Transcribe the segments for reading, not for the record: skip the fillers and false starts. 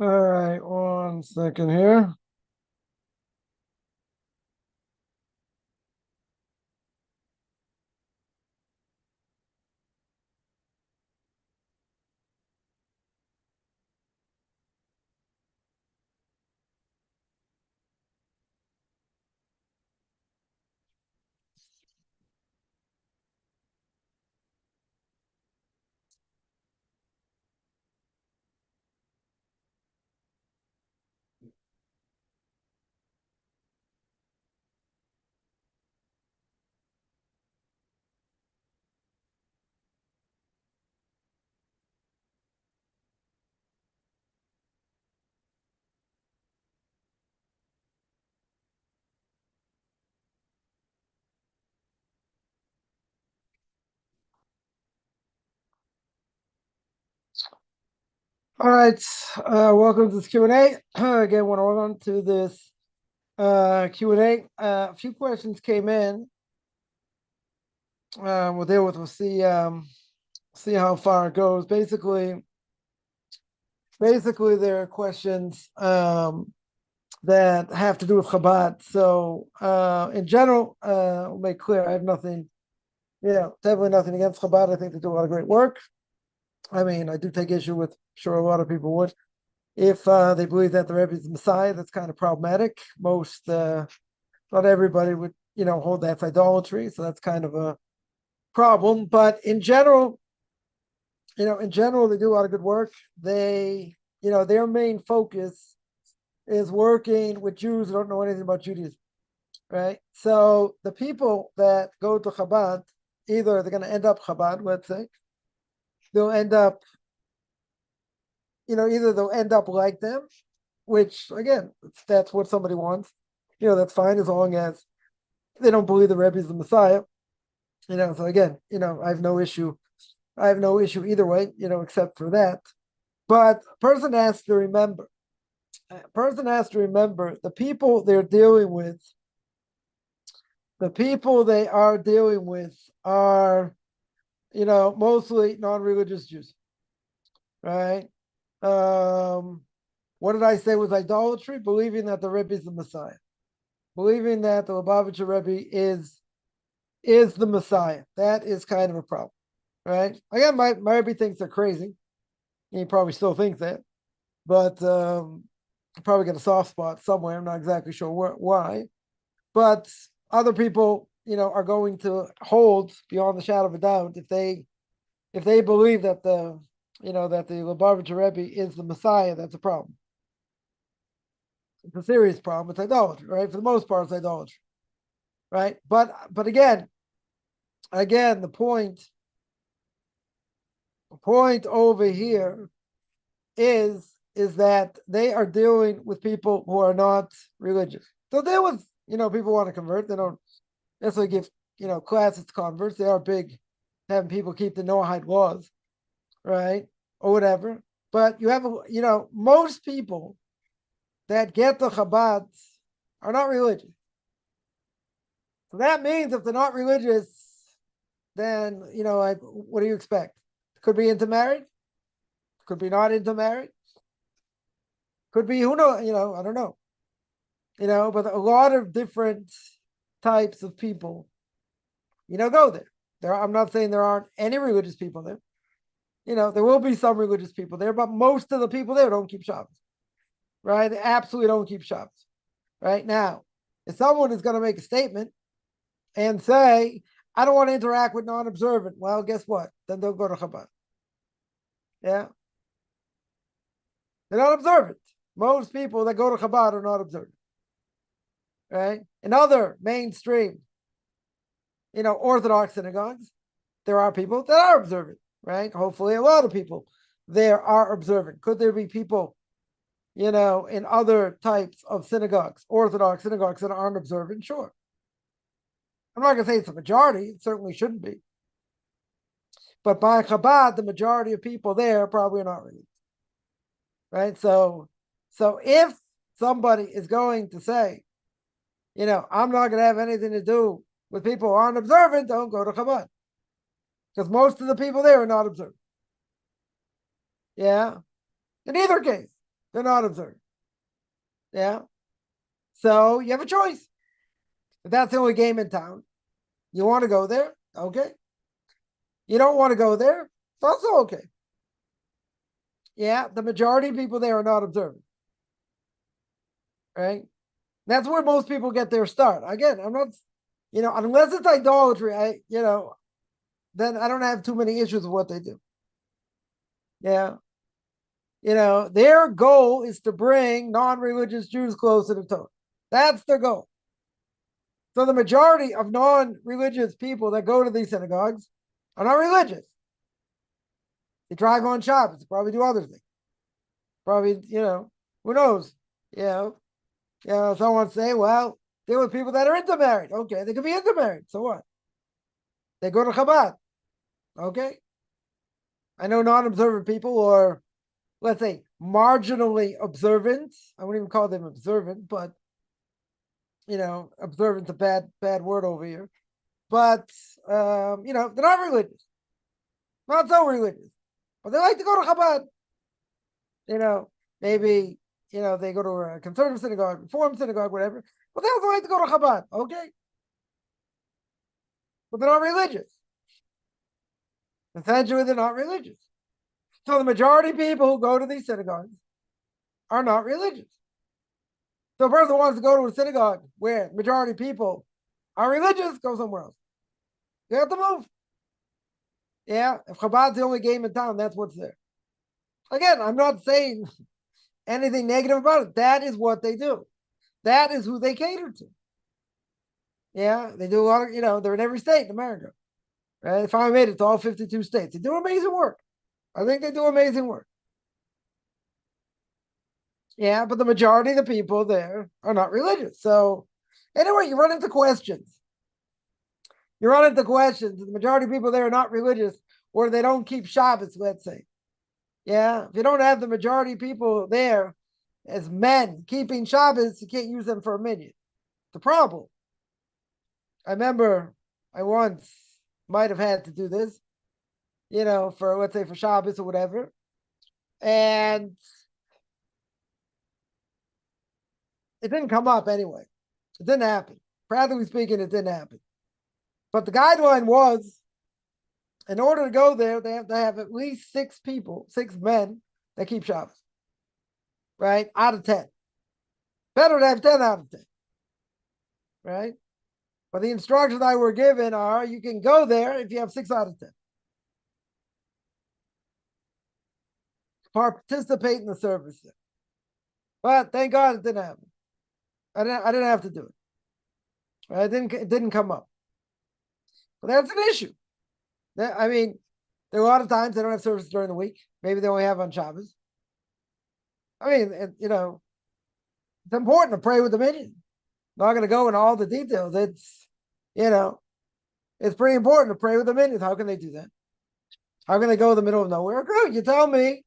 All right, 1 second here. All right, welcome to this Q&A. Again, want to welcome to this Q&A. A few questions came in. We'll deal with. We'll see how far it goes. Basically, there are questions that have to do with Chabad. So, in general, we'll make clear I have nothing, definitely nothing against Chabad. I think they do a lot of great work. I mean, I do take issue with, sure, a lot of people would. If they believe that the Rebbe is the Messiah, that's kind of problematic. Not everybody would, hold that's idolatry. So that's kind of a problem. But in general, they do a lot of good work. Their main focus is working with Jews who don't know anything about Judaism, right? So the people that go to Chabad, either they're going to end up Chabad, let's say, they'll end up either they'll end up like them, which again, that's what somebody wants. That's fine as long as they don't believe the Rebbe is the Messiah. So again, I have no issue. I have no issue either way, except for that. But a person has to remember the people they're dealing with. The people they are dealing with are, mostly non-religious Jews, right? What did I say was idolatry? Believing that the Rebbe is the Messiah, believing that the Lubavitcher Rebbe is the Messiah. That is kind of a problem, right? Again, my Rebbe thinks they're crazy. He probably still thinks that, but probably got a soft spot somewhere. I'm not exactly sure why, but other people, are going to hold beyond the shadow of a doubt if they believe that the Lubavitcher Rebbe is the Messiah. That's a problem. It's a serious problem. It's idolatry, right? For the most part, it's idolatry, right? But again, the point over here is that they are dealing with people who are not religious. So there was, people want to convert. They don't necessarily give, classes to converts. They are big having people keep the Noahide laws, right? Or whatever. But you have, most people that get the Chabad are not religious. So that means if they're not religious, then, what do you expect? Could be intermarried. Could be not intermarried. Could be, who knows, I don't know. But a lot of different types of people, go there. I'm not saying there aren't any religious people there. There will be some religious people there, but most of the people there don't keep Shabbos, right? They absolutely don't keep Shabbos, right? Now, if someone is going to make a statement and say, I don't want to interact with non-observant, well, guess what? Then they'll go to Chabad. Yeah. They're not observant. Most people that go to Chabad are not observant, right? In other mainstream, Orthodox synagogues, there are people that are observant, right? Hopefully a lot of people there are observant. Could there be people, in other types of synagogues, Orthodox synagogues that aren't observant? Sure. I'm not going to say it's a majority. It certainly shouldn't be. But by Chabad, the majority of people there probably are not religious, right? So if somebody is going to say, I'm not going to have anything to do with people who aren't observant, don't go to Chabad. Because most of the people there are not observant. Yeah. In either case, They're not observant. Yeah. So you have a choice. If that's the only game in town, you want to go there, okay. You don't want to go there, it's also okay. Yeah, the majority of people there are not observant, right? That's where most people get their start. Again, I'm not, unless it's idolatry, then I don't have too many issues with what they do. Yeah. Their goal is to bring non-religious Jews closer to Torah. That's their goal. So the majority of non-religious people that go to these synagogues are not religious. They drive on Shabbos, probably do other things. Probably, who knows? Someone say, well, deal with people that are intermarried. Okay, they could be intermarried. So what? They go to Chabad. Okay. I know non-observant people, or let's say marginally observant. I wouldn't even call them observant, but observant's a bad word over here. But they're not religious, not so religious, but they like to go to Chabad. Maybe they go to a conservative synagogue, reform synagogue, whatever. But they also like to go to Chabad, okay? But they're not religious. Essentially, they're not religious. So the majority of people who go to these synagogues are not religious. So a person who wants to go to a synagogue where majority of people are religious, go somewhere else. You have to move. Yeah, if Chabad's the only game in town, that's what's there. Again, I'm not saying anything negative about it. That is what they do. That is who they cater to. Yeah, they do a lot of, they're in every state in America. Right? They finally made it to all 52 states. They do amazing work. I think they do amazing work. Yeah, but the majority of the people there are not religious. So anyway, you run into questions. The majority of people there are not religious, or they don't keep Shabbos, let's say. Yeah, if you don't have the majority of people there as men keeping Shabbos, you can't use them for a minyan. The problem. I remember I once might have had to do this, for let's say for Shabbos or whatever. And it didn't come up anyway. It didn't happen. Practically speaking, it didn't happen. But the guideline was, in order to go there, they have to have at least 6 men that keep Shabbos. Right? Out of 10. Better to have 10 out of 10. Right? But the instructions I were given are, you can go there if you have 6 out of 10. Participate in the service there. But thank God it didn't happen. I didn't have to do it. It didn't come up. But that's an issue. There are a lot of times they don't have service during the week. Maybe they only have on Shabbos. It's important to pray with the minyan. I'm not going to go into all the details. It's pretty important to pray with the minions. How can they do that? How can they go in the middle of nowhere? Good. You tell me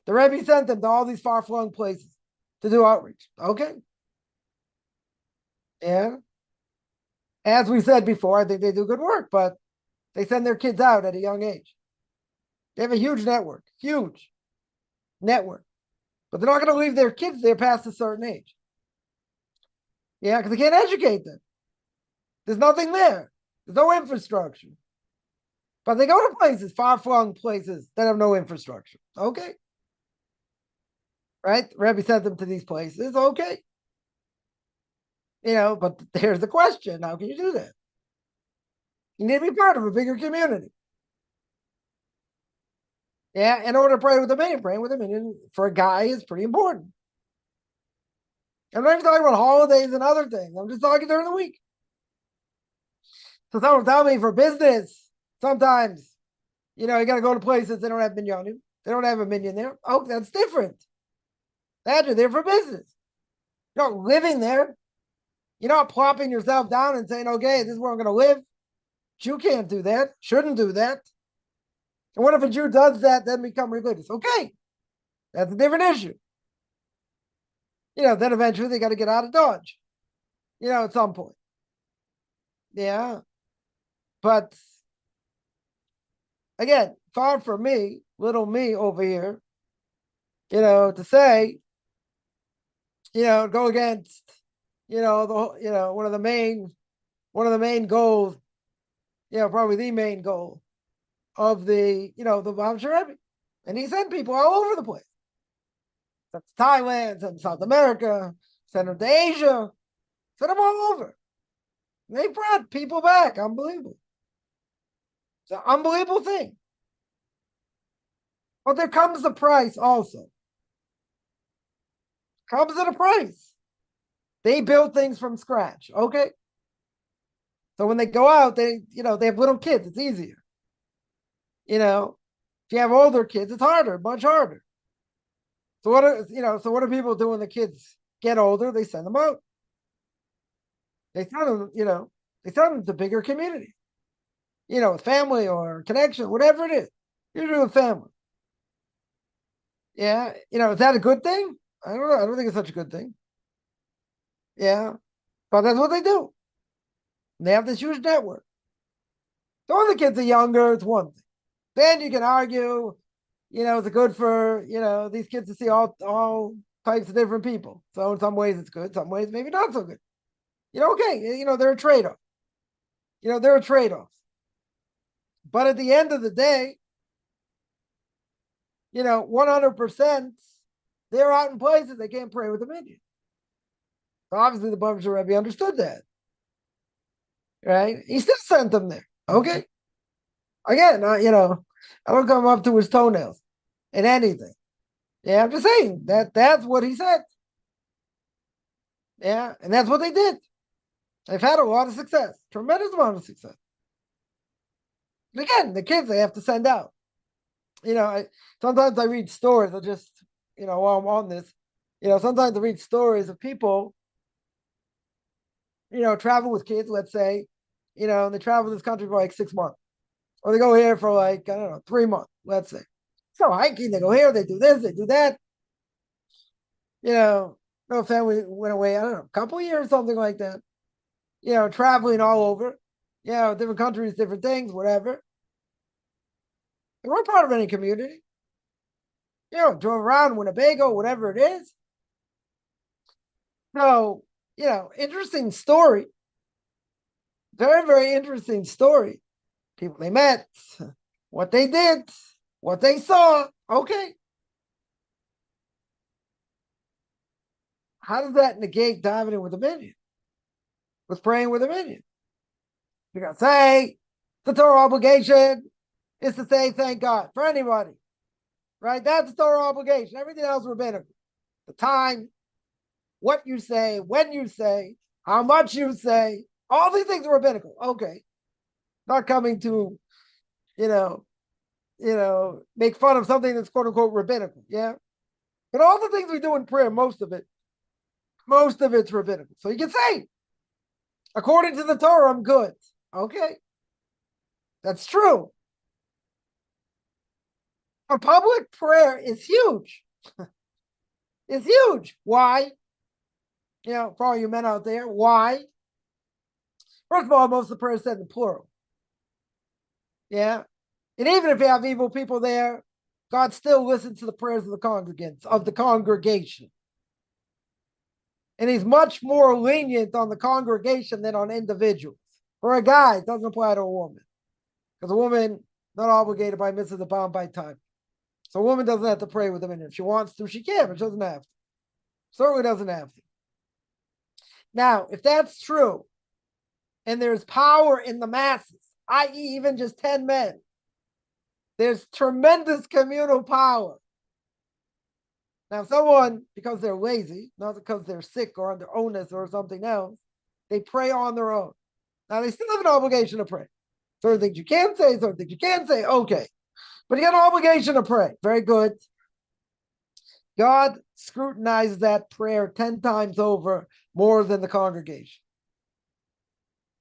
the Rabbi sent them to all these far-flung places to do outreach. Okay. Yeah. As we said before, I think they do good work, but they send their kids out at a young age. They have a huge network, but they're not going to leave their kids there past a certain age. Yeah, because they can't educate them. There's nothing there. There's no infrastructure. But they go to places, far-flung places that have no infrastructure. Okay. Right? Rabbi sent them to these places. Okay. But here's the question. How can you do that? You need to be part of a bigger community. Yeah, in order to pray with a minyan, praying with a minyan for a guy is pretty important. I'm not even talking about holidays and other things. I'm just talking during the week. So someone tell me for business, sometimes, you got to go to places they don't have minyanim. They don't have a minyan there. Oh, that's different. That you're there for business. You're not living there. You're not plopping yourself down and saying, okay, this is where I'm going to live. Jew can't do that. Shouldn't do that. And what if a Jew does that, then become religious? Okay. That's a different issue. Then eventually they got to get out of Dodge, at some point. Yeah. But again, far from me, little me over here, to say go against, one of the main goals, probably the main goal of the Rabbi. And he sent people all over the place. Sent to Thailand, sent to South America, sent them to Asia, sent them all over. And they brought people back. Unbelievable. It's an unbelievable thing. But there comes the price also. Comes at a price. They build things from scratch. Okay. So when they go out, they have little kids. It's easier. If you have older kids, it's harder, much harder. So what do people do when the kids get older? They send them out. They send them to bigger community. Family or connection, whatever it is. Usually with family. Yeah. Is that a good thing? I don't know. I don't think it's such a good thing. Yeah. But that's what they do. They have this huge network. So when the kids are younger, it's one thing. Then you can argue, is it good for, these kids to see all types of different people? So in some ways it's good, some ways maybe not so good. Okay, there are trade-offs. There are trade-offs. But at the end of the day, 100%, they're out in places they can't pray with a minion. So obviously the Bavsha Rebbe understood that. Right? He still sent them there. Okay. Again, I don't come up to his toenails in anything. Yeah, I'm just saying that's what he said. Yeah, and that's what they did. They've had a lot of success, tremendous amount of success. And again, the kids they have to send out. Sometimes I read stories. I just, while I'm on this, sometimes I read stories of people, travel with kids, let's say, and they travel this country for like 6 months. Or they go here for like, I don't know, 3 months, let's say. So hiking, they go here, they do this, they do that. No family went away, I don't know, a couple years, something like that. Traveling all over, different countries, different things, whatever. They weren't part of any community. Drove around Winnebago, whatever it is. So, interesting story. Very, very interesting story. People they met, what they did, what they saw. Okay. How does that negate davening with a minion? With praying with a minion? You got to say the Torah obligation is to say thank God for anybody. Right? That's the Torah obligation. Everything else rabbinical. The time, what you say, when you say, how much you say, all these things are rabbinical. Okay. Not coming to, make fun of something that's quote unquote rabbinical. Yeah. But all the things we do in prayer, most of it's rabbinical. So you can say, according to the Torah, I'm good. Okay. That's true. A public prayer is huge. It's huge. Why? For all you men out there, why? First of all, most of the prayers said in plural. Yeah. And even if you have evil people there, God still listens to the prayers of the congregants, of the congregation. And he's much more lenient on the congregation than on individuals. For a guy, it doesn't apply to a woman. Because a woman not obligated by mitzvah, bound by time. So a woman doesn't have to pray with him. And if she wants to, she can, but she doesn't have to. Certainly doesn't have to. Now, if that's true, and there's power in the masses, i.e. even just 10 men, there's tremendous communal power. Now, someone, because they're lazy, not because they're sick or under illness or something else, they pray on their own. Now, they still have an obligation to pray. Certain things you can say, certain things you can't say, okay. But you got an obligation to pray. Very good. God scrutinizes that prayer 10 times over more than the congregation.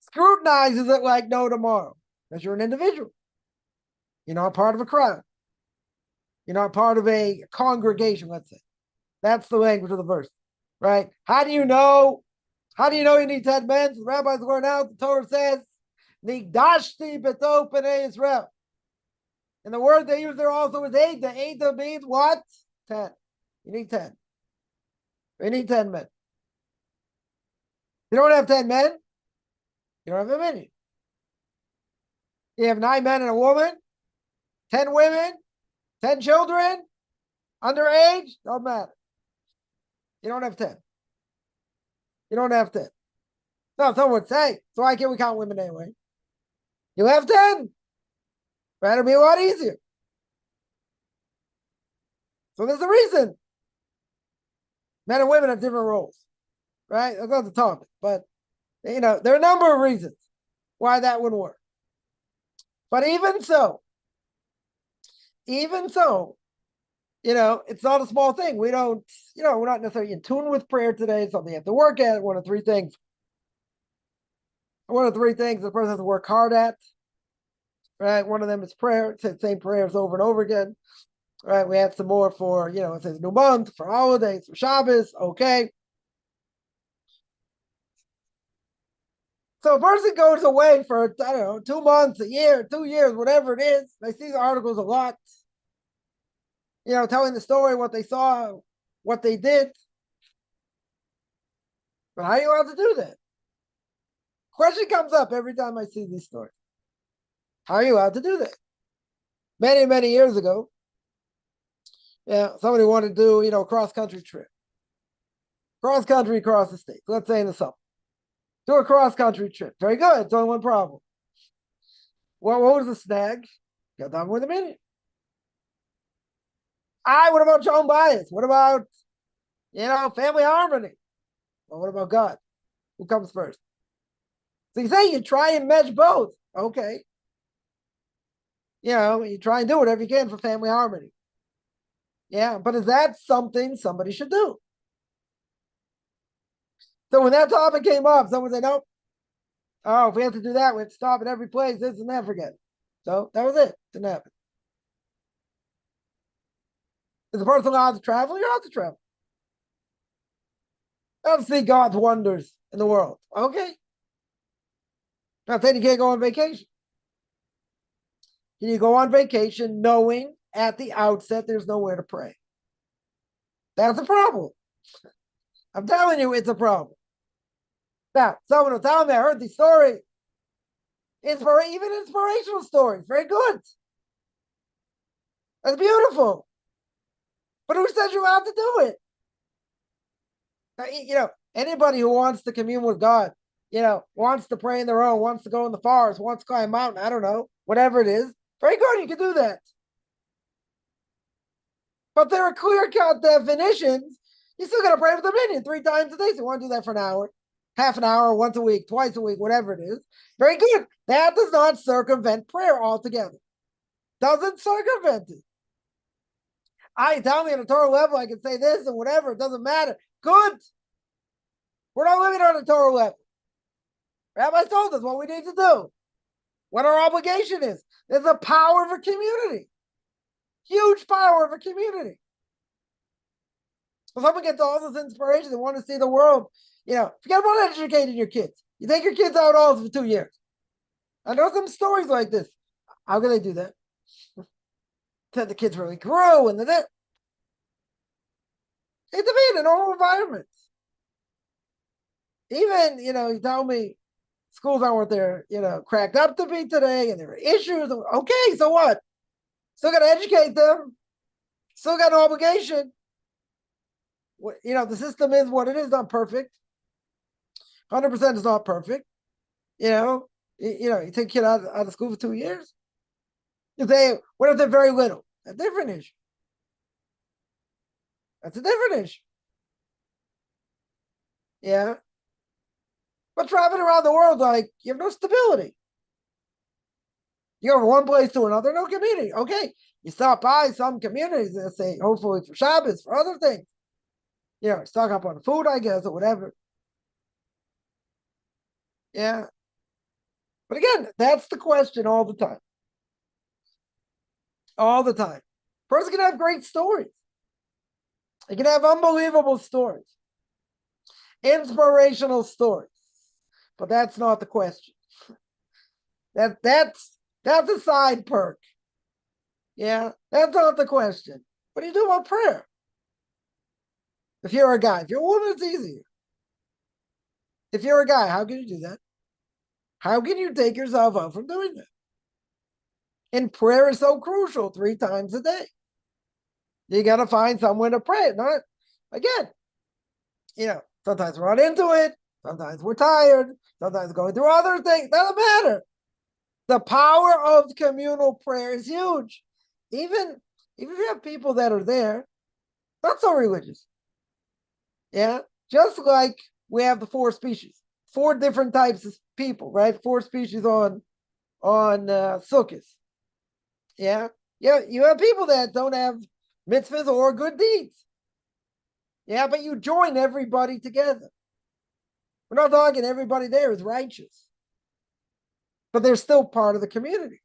Scrutinizes it like no tomorrow. Because you're an individual. You're not part of a crowd. You're not part of a congregation, let's say. That's the language of the verse, right? How do you know? How do you know you need 10 men? So the rabbis learn out. The Torah says, "Nigdashti beto penei Israel." And the word they use there also is Eidah. Eidah means what? 10. You need 10. We need 10 men. You don't have 10 men, you don't have a minyan. You have 9 men and a woman, 10 women, 10 children, underage, don't matter. You don't have 10. You don't have 10. No, someone would say, so why can't we count women anyway? You have 10. That'll be a lot easier. So there's a reason. Men and women have different roles, right? That's not the topic, but there are a number of reasons why that wouldn't work. But even so, it's not a small thing. We're not necessarily in tune with prayer today. Something you have to work at. One of 3 things. One of 3 things the person has to work hard at. Right. One of them is prayer. It's the same prayers over and over again. Right. We have some more for, it says new month, for holidays, for Shabbos. Okay. So a person goes away for, 2 months, a year, 2 years, whatever it is. They see the articles a lot, telling the story, what they saw, what they did. But how are you allowed to do that? Question comes up every time I see these stories. How are you allowed to do that? Many, many years ago, somebody wanted to do, a cross-country trip. Cross-country across the state. Let's say in the summer. Do a cross-country trip. Very good. It's only one problem. What was the snag? Got done with a minute. What about your own bias? What about, family harmony? Well, what about God? Who comes first? So you say you try and mesh both. Okay. You try and do whatever you can for family harmony. Yeah, but is that something somebody should do? So when that topic came up, someone said, nope. Oh, if we have to do that, we have to stop at every place, this and that, forget it. So that was it. Didn't happen. Is the person allowed to travel? You're allowed to travel. Allowed to see God's wonders in the world. Okay. Not saying you can't go on vacation. Can you go on vacation knowing at the outset there's nowhere to pray? That's a problem. I'm telling you, it's a problem. Now, someone will tell me, I heard the story. Even inspirational stories. Very good. That's beautiful. But who said you're allowed to do it? Anybody who wants to commune with God, wants to pray in their own, wants to go in the forest, wants to climb a mountain, I don't know, whatever it is, very good, you can do that. But there are clear-cut definitions. You still got to pray with the minion 3 times a day. So you want to do that for an hour, half an hour, once a week, twice a week, whatever it is. Very good. That does not circumvent prayer altogether. Doesn't circumvent it. Tell me on a Torah level, I can say this and whatever. It doesn't matter. Good. We're not living on a Torah level. Rabbi told us what we need to do, what our obligation is. There's a power of a community. Huge power of a community. So someone gets all this inspiration, they want to see the world. Forget about educating your kids. You take your kids out all for 2 years. I know some stories like this. How can they do that? Said the kids really grew and then it's in a normal environment. Even, you tell me schools aren't what they're, cracked up to be today and there are issues. Okay, so what? Still got to educate them. Still got an obligation. The system is what it is, not perfect. 100% is not perfect. You take a kid out of school for 2 years. What if they're very little? A different issue. That's a different issue. Yeah. But traveling around the world, you have no stability. You go from one place to another, no community. Okay. You stop by some communities, let's say, hopefully for Shabbos, for other things. Stock up on food, I guess, or whatever. Yeah. But again, that's the question all the time. All the time. Person can have great stories. They can have unbelievable stories. Inspirational stories. But that's not the question. That's a side perk. Yeah, that's not the question. What do you do about prayer? If you're a guy, if you're a woman, it's easier. If you're a guy, how can you do that? How can you take yourself out from doing that? And prayer is so crucial 3 times a day. You got to find somewhere to pray. Not again, sometimes we're not into it. Sometimes we're tired. Sometimes going through other things. Doesn't matter. The power of communal prayer is huge. Even if you have people that are there, not so religious. Yeah. Just like we have the 4 species, 4 different types of people, right? 4 species on Sukkot. Yeah. Yeah. You have people that don't have mitzvahs or good deeds. Yeah, but you join everybody together. We're not talking everybody there is righteous, but they're still part of the community,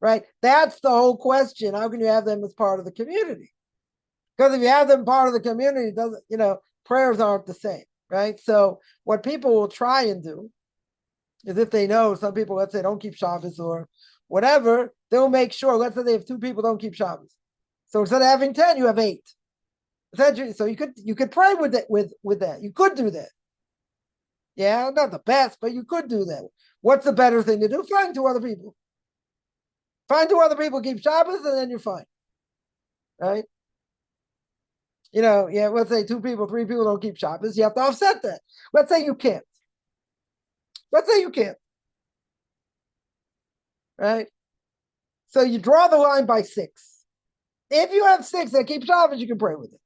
right? That's the whole question. How can you have them as part of the community? Because if you have them part of the community, doesn't prayers aren't the same, right? So what people will try and do is if they know some people, let's say, don't keep Shabbos or whatever, they'll make sure. Let's say they have 2 people don't keep Shabbos, so instead of having 10, you have 8. Essentially, so you could pray with that. You could do that. Yeah, not the best, but you could do that. What's the better thing to do? Find 2 other people. Find 2 other people, keep Shabbos, and then you're fine. Right? Let's say 2 people, 3 people don't keep Shabbos. You have to offset that. Let's say you can't. Right? So you draw the line by 6. If you have 6 that keep Shabbos, you can pray with it.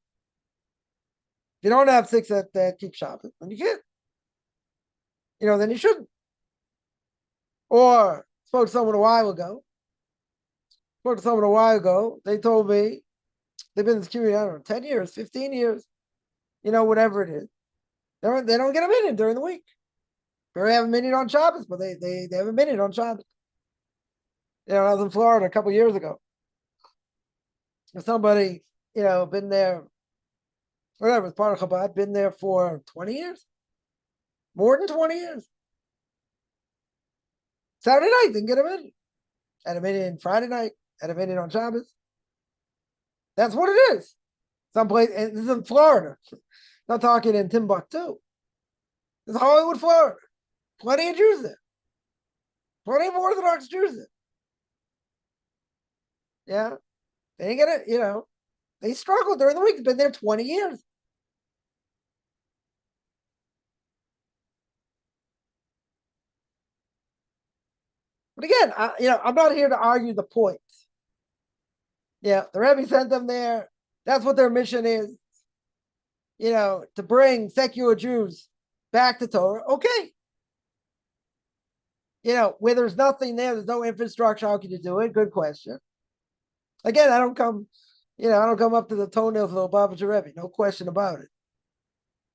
If you don't have 6 that keep Shabbos, then you can't. Then you shouldn't. Or spoke to someone a while ago. They told me they've been in this community, I don't know, 10 years, 15 years, whatever it is. They don't get a minute during the week. They have a minute on Shabbos, but they have a minute on Shabbos. I was in Florida a couple years ago. Somebody, been there, whatever, it's part of Chabad, been there for 20 years. More than 20 years. Saturday night, didn't get a minute. Had a minute on Friday night, had a minute on Shabbos. That's what it is. Someplace, and this is in Florida. Not talking in Timbuktu. This is Hollywood, Florida. Plenty of Jews there. Plenty of Orthodox Jews there. Yeah. They ain't get it, they struggle during the week. It's been there 20 years. But again, I'm not here to argue the point. Yeah, the Rabbi sent them there. That's what their mission is. To bring secular Jews back to Torah. Okay. Where there's nothing there's no infrastructure. How can you do it? Good question. Again, I don't come up to the toenails of the Lubavitcher Rebbe. No question about it.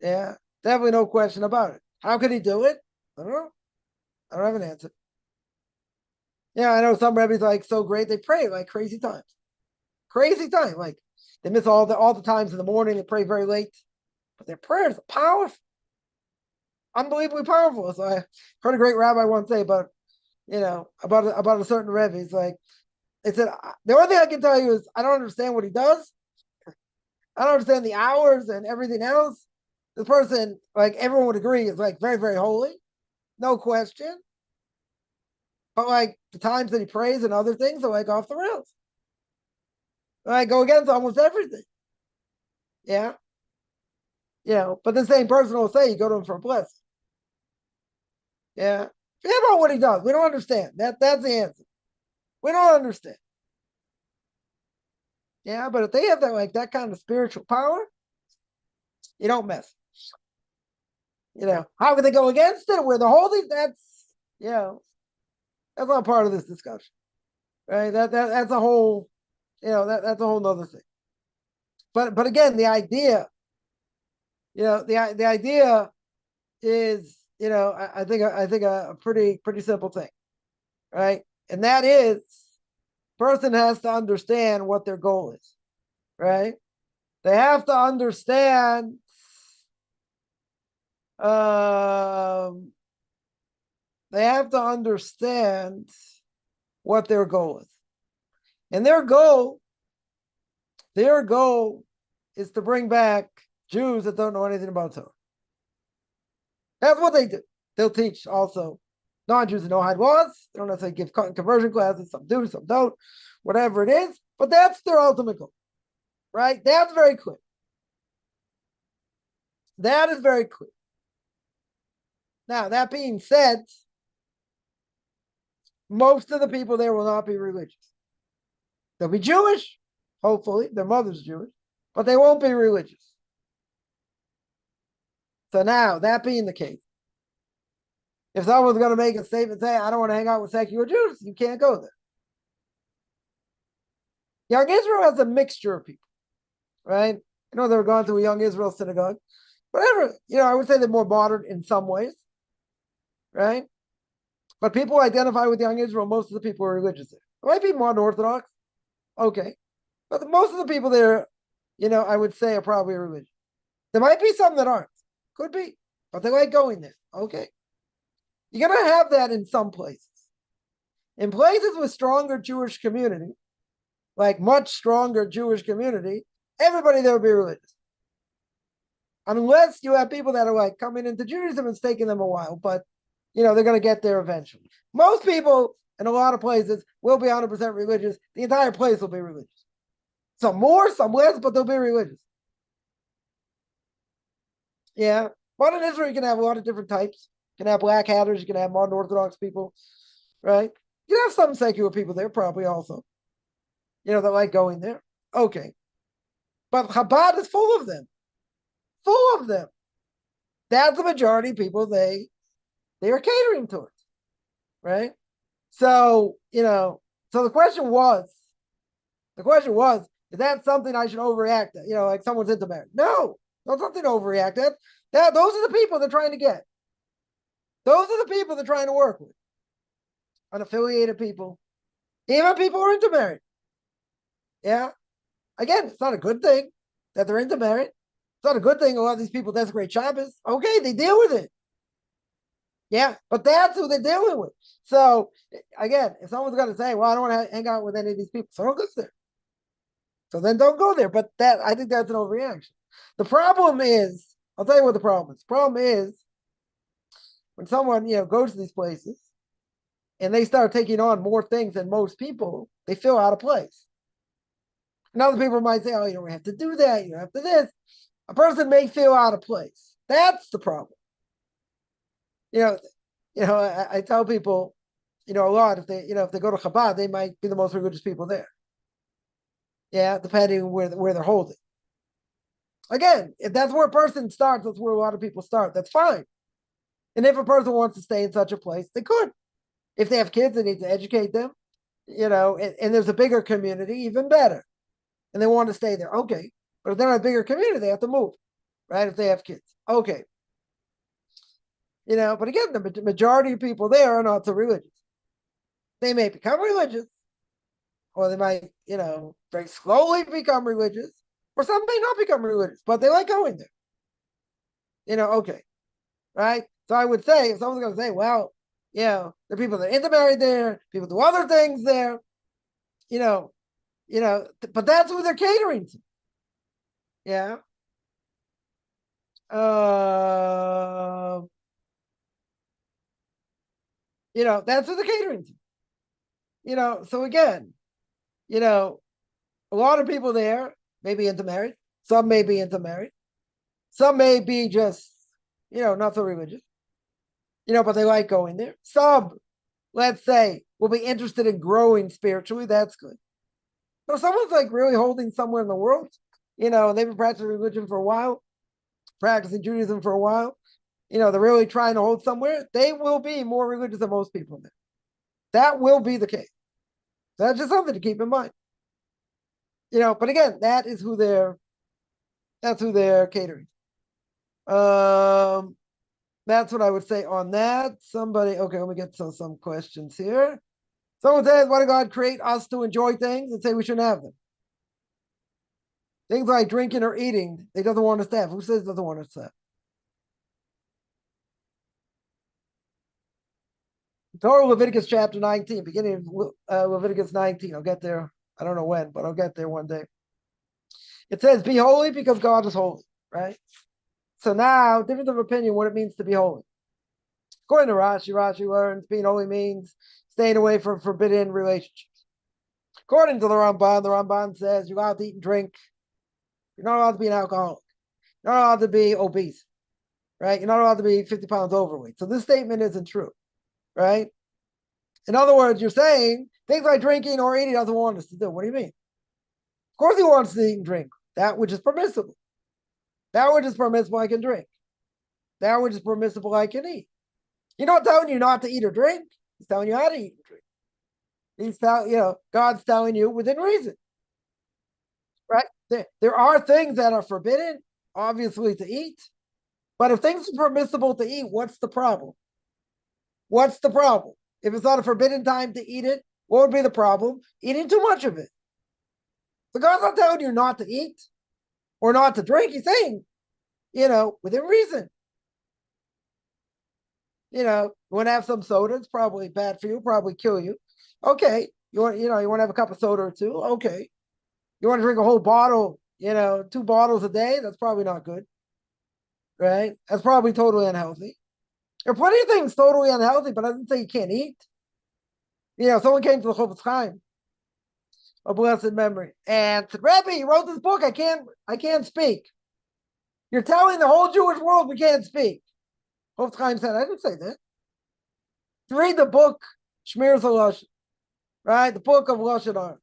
Yeah, definitely no question about it. How could he do it? I don't know. I don't have an answer. Yeah, I know some Rebbe's like so great they pray like crazy times. Crazy time. Like they miss all the times in the morning. They pray very late, but their prayers are powerful, unbelievably powerful. So I heard a great rabbi once say about a certain Rebbe. He's like, they said the only thing I can tell you is I don't understand what he does. I don't understand the hours and everything else. This person, like everyone would agree, is like very, very holy, no question. But like the times that he prays and other things are like off the rails. I go against almost everything. Yeah. But the same person will say you go to him for a blessing. Yeah. Forget about what he does. We don't understand. That's the answer. We don't understand. Yeah, but if they have that kind of spiritual power, you don't mess. How can they go against it? Where the holy, that's not part of this discussion. Right? That's a whole, that's a whole nother thing. But again, the idea, the idea is, I think a pretty simple thing, right? And that is, person has to understand what their goal is, right? They have to understand what their goal is. And their goal is to bring back Jews that don't know anything about Torah. That's what they do. They'll teach also non-Jews that know how it was. They don't necessarily give conversion classes. Some do, some don't, whatever it is. But that's their ultimate goal, right? That's very clear. That is very clear. Now, that being said, most of the people there will not be religious. They'll be Jewish, hopefully. Their mother's Jewish, but they won't be religious. So now, that being the case, if someone's going to make a statement saying, I don't want to hang out with secular Jews, you can't go there. Young Israel has a mixture of people, right? You know, they were going to a Young Israel synagogue. Whatever, I would say they're more modern in some ways, right? But people who identify with Young Israel, most of the people are religious there. It might be modern Orthodox, okay. But most of the people there, I would say are probably religious. There might be some that aren't. Could be. But they like going there. Okay. You're going to have that in some places. In places with stronger Jewish community, like much stronger Jewish community, everybody there will be religious. Unless you have people that are like coming into Judaism, it's taking them a while, but they're going to get there eventually. Most people in a lot of places will be 100% religious. The entire place will be religious. Some more, some less, but they'll be religious. Yeah. But in Israel, you can have a lot of different types. You can have black hatters, you can have modern Orthodox people, right? You can have some secular people there, probably also. That like going there. Okay. But Chabad is full of them. Full of them. That's the majority of people they are catering towards. Right? So, so the question was, is that something I should overreact at? Like someone's into marriage. No, not something to overreact at. Those are the people they're trying to get. Those are the people they're trying to work with. Unaffiliated people. Even people who are into marriage. Yeah. Again, it's not a good thing that they're into marriage. It's not a good thing a lot of these people desecrate Shabbos. Okay, they deal with it. Yeah, but that's who they're dealing with. So, again, if someone's going to say, well, I don't want to hang out with any of these people, so don't go there. So then don't go there. But I think that's an overreaction. The problem is, I'll tell you what the problem is. The problem is when someone, goes to these places and they start taking on more things than most people, they feel out of place. And other people might say, oh, you don't have to do that. You don't have to this. A person may feel out of place. That's the problem. I tell people, a lot, if they go to Chabad, they might be the most religious people there. Yeah, depending on where they're holding. Again, if that's where a person starts, that's where a lot of people start. That's fine. And if a person wants to stay in such a place, they could. If they have kids, they need to educate them, and there's a bigger community, even better. And they want to stay there. Okay. But if they're in a bigger community, they have to move, right? If they have kids. Okay. But again, the majority of people there are not so religious. They may become religious, or they might, very slowly become religious, or some may not become religious, but they like going there. Okay. Right? So I would say, if someone's going to say, well, there are people that intermarry there, people do other things there, but that's who they're catering to. Yeah. That's what they're catering to. So again, a lot of people there may be into marriage. Some may be into marriage. Some may be just, not so religious. But they like going there. Some, let's say, will be interested in growing spiritually. That's good. But if someone's like really holding somewhere in the world, and they've been practicing religion for a while, practicing Judaism for a while, they're really trying to hold somewhere, they will be more religious than most people there. That will be the case. So that's just something to keep in mind. But again, that's who they're catering. That's what I would say on that. Okay, let me get to some questions here. Someone says, why did God create us to enjoy things and say we shouldn't have them? Things like drinking or eating, he doesn't want us to have. Who says he doesn't want us to have? Torah, Leviticus chapter 19, beginning of Leviticus 19. I'll get there. I don't know when, but I'll get there one day. It says, be holy because God is holy, right? So now, difference of opinion, what it means to be holy. According to Rashi learns being holy means staying away from forbidden relationships. According to the Ramban says you're allowed to eat and drink. You're not allowed to be an alcoholic. You're not allowed to be obese, right? You're not allowed to be 50 pounds overweight. So this statement isn't true, right? In other words, you're saying things like drinking or eating doesn't want us to do. What do you mean? Of course he wants to eat and drink. That which is permissible. That which is permissible, I can drink. That which is permissible, I can eat. He's not telling you not to eat or drink. He's telling you how to eat and drink. He's telling, God's telling you within reason, right? There are things that are forbidden, obviously, to eat. But if things are permissible to eat, what's the problem? What's the problem? If it's not a forbidden time to eat it, what would be the problem? Eating too much of it. So God's not telling you not to eat or not to drink. He's saying, within reason. You want to have some soda. It's probably bad for you, probably kill you. Okay. You want to have a cup of soda or two. Okay. You want to drink a whole bottle, 2 bottles a day. That's probably not good. Right. That's probably totally unhealthy. There are plenty of things totally unhealthy, but I didn't say you can't eat. Someone came to the Chofetz Chaim, a blessed memory, and said, Rabbi, you wrote this book. I can't speak. You're telling the whole Jewish world we can't speak. Chofetz Chaim said, I didn't say that. To read the book, Shmir Zalosh, right? The book of Lashon Hara.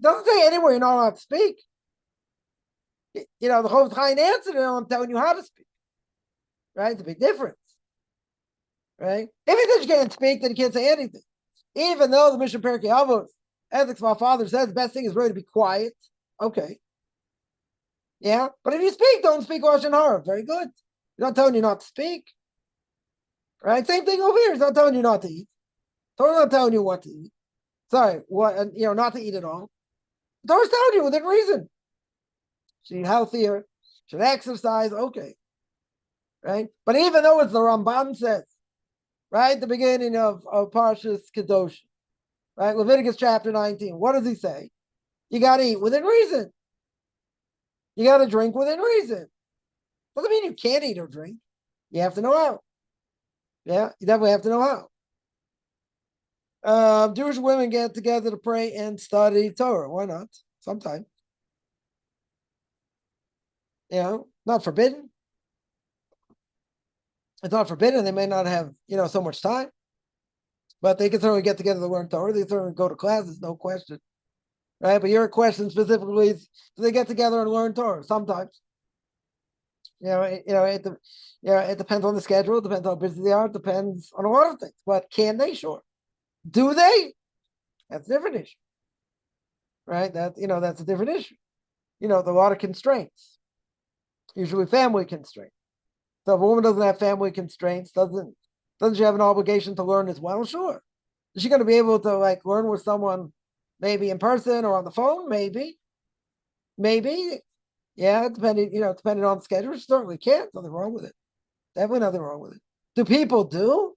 Doesn't say anywhere you're not allowed to speak. The Chofetz Chaim answered it, I'm telling you how to speak. Right? It's a big difference. Right? If he says you can't speak, then you can't say anything. Even though the Mishnah Perkei Avos, ethics of our father says the best thing is really to be quiet. Okay. Yeah. But if you speak, don't speak Lashon Hara. Very good. He's not telling you not to speak. Right? Same thing over here. He's not telling you not to eat. Torah's not telling you what to eat. Sorry, what not to eat at all. Torah's telling you within reason. Should eat healthier, should exercise, okay. Right? But even though it's the Ramban says, right at the beginning of Parshas Kadosh, right? Leviticus chapter 19. What does he say? You got to eat within reason. You got to drink within reason. Doesn't mean you can't eat or drink. You have to know how. Yeah, you definitely have to know how. Jewish women get together to pray and study Torah. Why not? Sometime. Not forbidden. It's not forbidden. They may not have, so much time. But they can certainly get together to learn Torah. They certainly go to classes, no question. Right? But your question specifically is, do they get together and learn Torah? Sometimes. It depends on the schedule. It depends on how busy they are. It depends on a lot of things. But can they? Sure. Do they? That's a different issue. Right? That's a different issue. There are a lot of constraints. Usually family constraints. So if a woman doesn't have family constraints, doesn't she have an obligation to learn as well? Sure. Is she going to be able to learn with someone maybe in person or on the phone? Maybe. Yeah, depending on the schedule. She certainly can. Nothing wrong with it. Definitely nothing wrong with it. Do people do?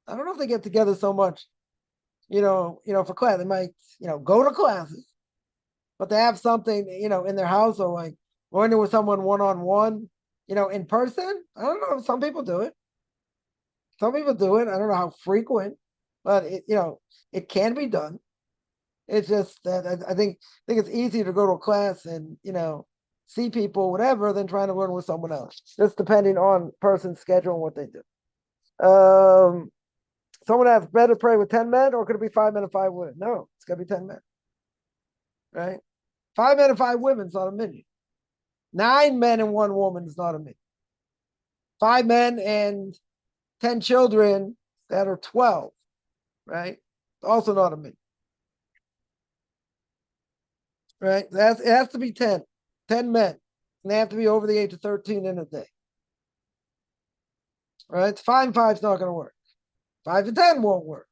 I don't know if they get together so much, for class. They might, go to classes, but they have something, in their house or learning with someone one-on-one, in person. I don't know. Some people do it. I don't know how frequent, but it can be done. It's just that I think it's easier to go to a class and see people, whatever, than trying to learn with someone else. Just depending on person's schedule and what they do. Someone asks, better pray with 10 men, or could it be 5 men and 5 women? No, it's got to be 10 men. Right? 5 men and 5 women is not a minyan. 9 men and 1 woman is not a minyan. 5 men and 10 children, that are 12, right? Also not a minyan. Right? It has to be 10 men. And they have to be over the age of 13 in a day. Right? 5 and 5 is not going to work. 5 and 10 won't work.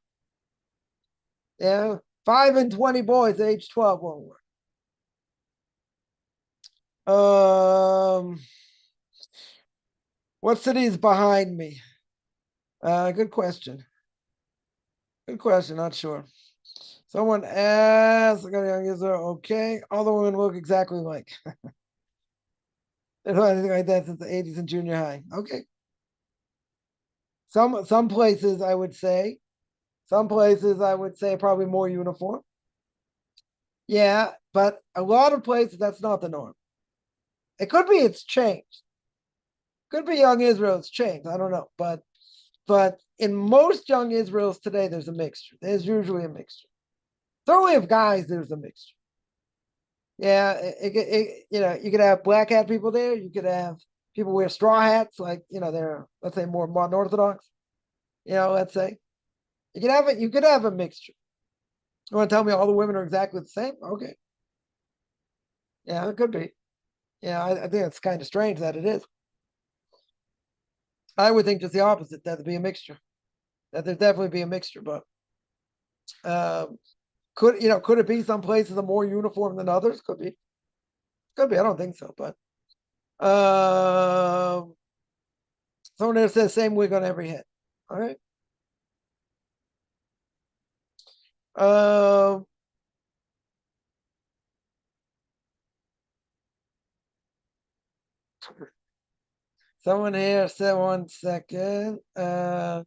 5 and 20 boys at age 12 won't work. What city is behind me? Good question. Not sure. Someone asked, okay, all the women look exactly like. There's not anything like that since the 80s in junior high. Okay. Some places I would say, probably more uniform. Yeah, but a lot of places that's not the norm. It could be it's changed. Could be young Israel's changed. I don't know, but in most young Israels today, there's a mixture. There's usually a mixture. Certainly, of guys, there's a mixture. Yeah, you could have black hat people there. You could have people wear straw hats, like they're, let's say, more modern Orthodox. Let's say you could have it. You could have a mixture. You want to tell me all the women are exactly the same? Okay, yeah, it could be. Yeah, I think it's kind of strange that it is. I would think just the opposite, that there'd be a mixture. That there'd definitely be a mixture, but um, could it be some places are more uniform than others? Could be. Could be. I don't think so, but someone there says same wig on every head. All right. Um, Someone here said 1 second. Someone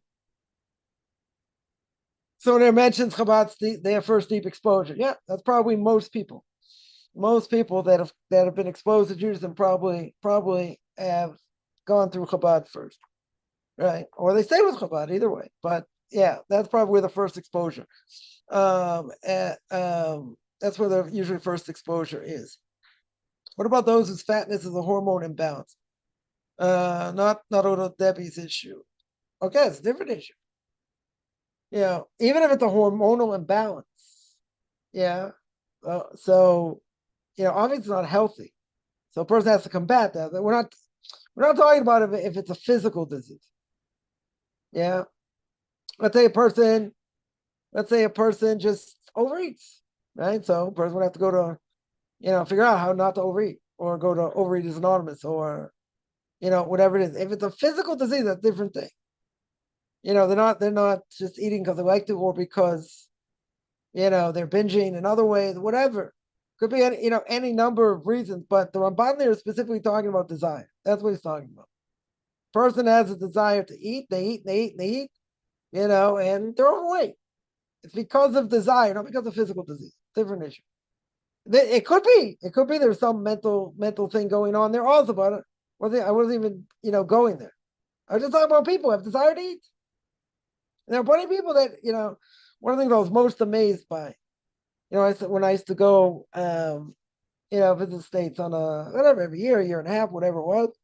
there mentions Chabad's their first deep exposure. Yeah, that's probably most people. Most people that have been exposed to Judaism probably have gone through Chabad first, right? Or they stay with Chabad either way. But yeah, that's probably where the first exposure. That's where the usually first exposure is. What about those whose fatness is a hormone imbalance? Not Odo Debbie's issue. Okay, it's a different issue. Even if it's a hormonal imbalance, yeah. So obviously it's not healthy. So a person has to combat that. We're not talking about if it's a physical disease. Yeah. Let's say a person just overeats, right? So a person would have to go to, figure out how not to overeat, or go to Overeaters Anonymous, or whatever it is. If it's a physical disease, that's a different thing. They're not just eating because they like to, or because they're binging in other ways, whatever. Could be any number of reasons, but the Ramban there is specifically talking about desire. That's what he's talking about. Person has a desire to eat, they eat, and they eat, and they eat, and they're overweight. It's because of desire, not because of physical disease. Different issue. It could be. It could be there's some mental thing going on there also, but I wasn't even going there. I was just talking about people who have desire to eat. And there are plenty of people that one of the things I was most amazed by, when I used to go, visit the States on every year and a half, whatever it was.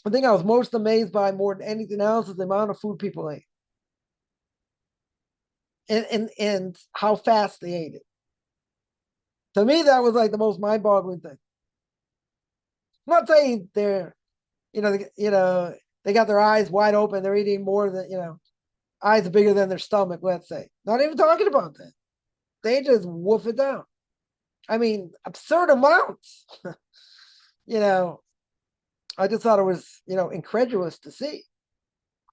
The thing I was most amazed by more than anything else is the amount of food people ate. And how fast they ate it. To me, that was like the most mind-boggling thing. I'm not saying they got their eyes wide open, they're eating more than, eyes are bigger than their stomach, let's say. Not even talking about that. They just wolf it down. I mean, absurd amounts. I just thought it was, incredulous to see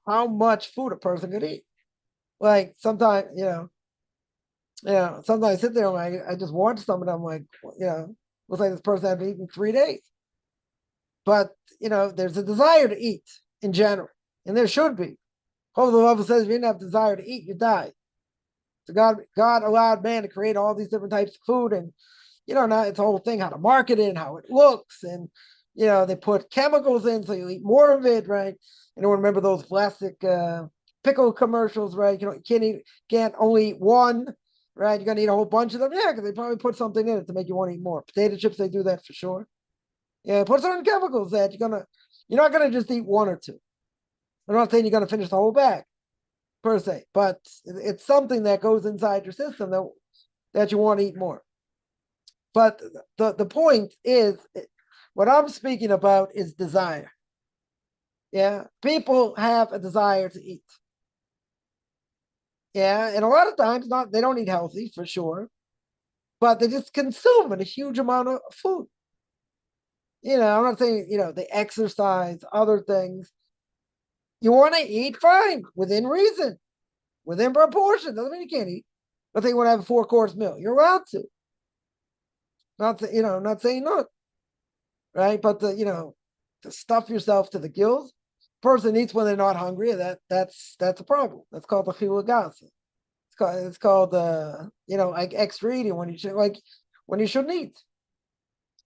how much food a person could eat. Like sometimes, sometimes I sit there and I just watch some, and I'm like, looks like this person had been eating 3 days. But there's a desire to eat in general, and there should be. Holy the Bible says if you didn't have desire to eat, you die. So God allowed man to create all these different types of food, and now it's a whole thing how to market it and how it looks, and they put chemicals in so you eat more of it, right? Remember those plastic pickle commercials, right? You can't only eat one, right? You're gonna eat a whole bunch of them, yeah, because they probably put something in it to make you want to eat more. Potato chips, they do that for sure. Yeah, put certain chemicals that you're not gonna just eat one or two. I'm not saying you're gonna finish the whole bag per se, but it's something that goes inside your system that you want to eat more. But the point is, what I'm speaking about is desire. Yeah, people have a desire to eat. Yeah, and a lot of times they don't eat healthy for sure, but they just consume a huge amount of food. I'm not saying they exercise, other things. You want to eat, fine, within reason, within proportion. Doesn't mean you can't eat. But they want to have a 4-course meal. You're allowed to. Not saying not. right? But to stuff yourself to the gills, person eats when they're not hungry. That's a problem. That's called the chilul gas. It's called like extra eating when you shouldn't eat.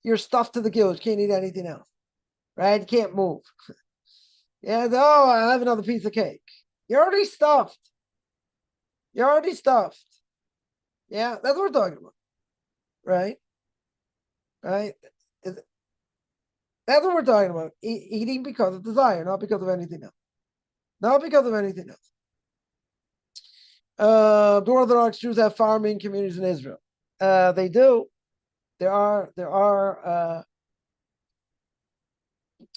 You're stuffed to the gills. You can't eat anything else, right? You can't move. Yeah. Oh, I have another piece of cake. You're already stuffed. You're already stuffed. Yeah, that's what we're talking about, right? Right. That's what we're talking about. Eating because of desire, not because of anything else. Not because of anything else. The Orthodox Jews have farming communities in Israel. They do. There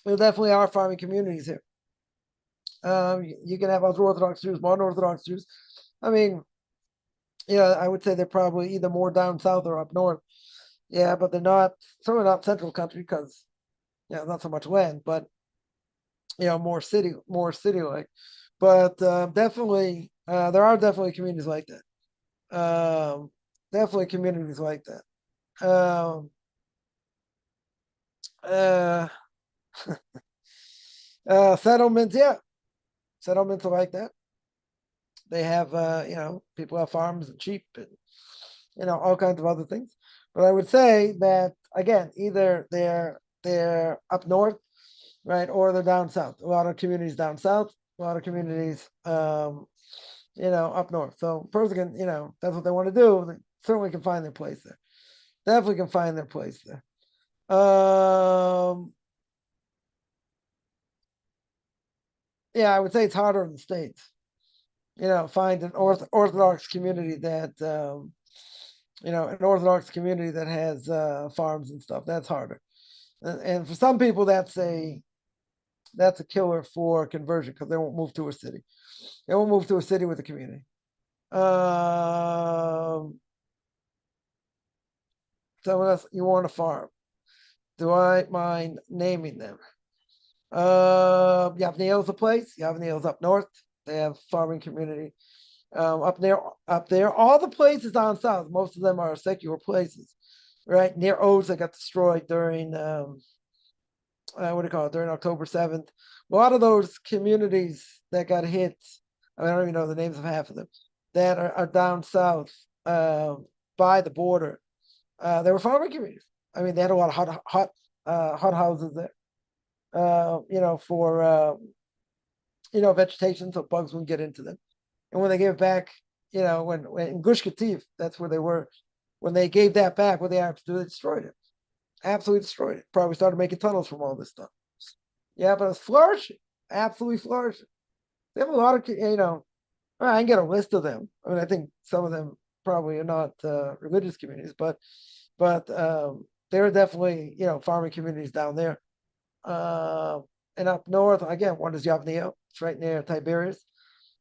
definitely are farming communities here. You can have other Orthodox Jews, non-Orthodox Jews. I mean, I would say they're probably either more down south or up north. Yeah, but they're not, certainly not central country because, not so much land, but, more city-like. But definitely, there are definitely communities like that. Definitely communities like that. Uh, Settlements, yeah, settlements are like that. They have, people have farms and sheep and, all kinds of other things. But I would say that again, either they're up north, right, or they're down south. A lot of communities down south, a lot of communities, up north. So person can, that's what they want to do. They certainly can find their place there. Definitely can find their place there. Yeah, I would say it's harder in the States. Find an Orthodox community that an Orthodox community that has farms and stuff. That's harder. And for some people, that's a killer for conversion because they won't move to a city. They won't move to a city with a community. Someone else, you want a farm? Do I mind naming them? Yavneel's a place. Yavneel's up north. They have farming community. Up there, all the places down south, most of them are secular places, right? Near Oz that got destroyed during what do you call it? During October 7th. A lot of those communities that got hit, I don't even know the names of half of them, that are down south by the border. They were farming communities. I mean, they had a lot of hot houses there. For vegetation, so bugs wouldn't get into them. And when they gave it back, when in Gush Katif, that's where they were. When they gave that back, what they had to do, they destroyed it. Absolutely destroyed it. Probably started making tunnels from all this stuff. Yeah, but it's flourishing. Absolutely flourishing. They have a lot of, I can get a list of them. I mean, I think some of them probably are not religious communities, but there are definitely, farming communities down there. And up north, again, one is Yavneo. It's right near Tiberias.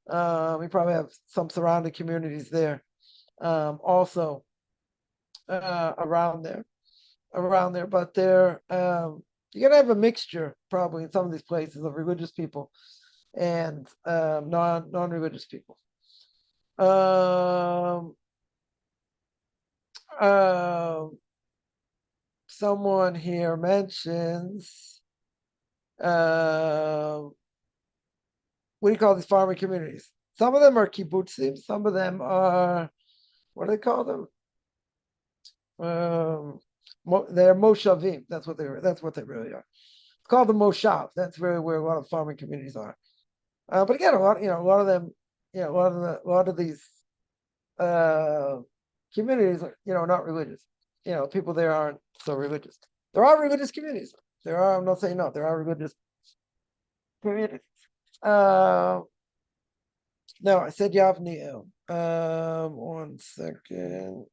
We probably have some surrounding communities there, also around there. But they're you're gonna have a mixture probably in some of these places of religious people and non-religious people. Someone here mentions what do you call these farming communities? Some of them are kibbutzim, some of them are, what do they call them? They're moshavim. That's what they really are. It's called the moshav. That's really where a lot of farming communities are. But again, a lot of them, a lot of these communities are, not religious. People there aren't so religious. There are religious communities. There are. I'm not saying no. There are religious communities. No, I said Yavneel. 1 second.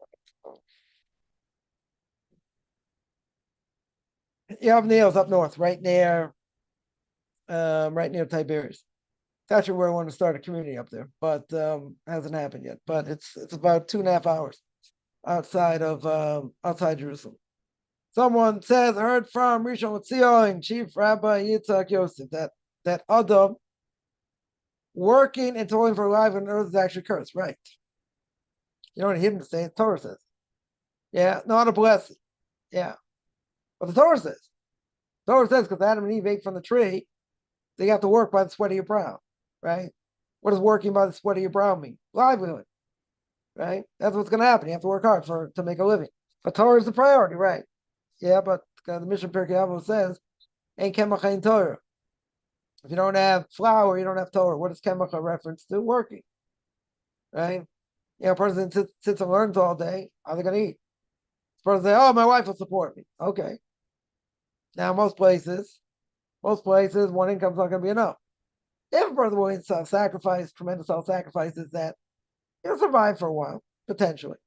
Yavneel's up north, right near Tiberias. It's actually where I want to start a community up there, but hasn't happened yet. But it's about 2.5 hours outside Jerusalem. Someone says, I heard from Rishon LeZion, Chief Rabbi Yitzhak Yosef, that Adam working and toiling for life on earth is actually cursed, right? You know what he didn't say? The Torah says. Yeah, not a blessing. Yeah. But the Torah says. Torah says because Adam and Eve ate from the tree, they got to work by the sweat of your brow, right? What does working by the sweat of your brow mean? Livelihood, right? That's what's going to happen. You have to work hard to make a living. But Torah is the priority, right? Yeah, but the Mishnah Pirkei Avos says, "Ain't kemach ain't Torah." If you don't have flour, you don't have Torah. What is kemach a reference to? Working, right? A person sits and learns all day. How are they going to eat? The person say, "Oh, my wife will support me." Okay. Now, most places, one income's not going to be enough. If a person will self-sacrifice, tremendous self-sacrifices, that you'll survive for a while, potentially.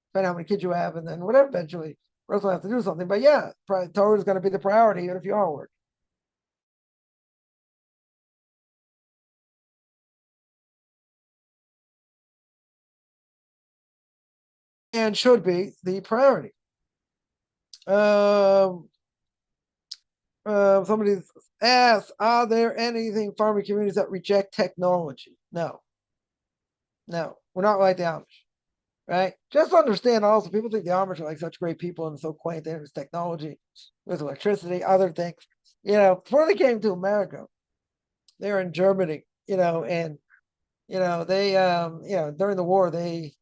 Depending on how many kids you have, and then whatever, eventually, a person will have to do something. But yeah, Torah is going to be the priority, even if you are working. And should be the priority. Somebody asked, are there anything farming communities that reject technology? No, we're not like the Amish, right? Just understand also, people think the Amish are like such great people and so quaint. There's technology, there's electricity, other things. Before they came to America, they were in Germany, and they, during the war, they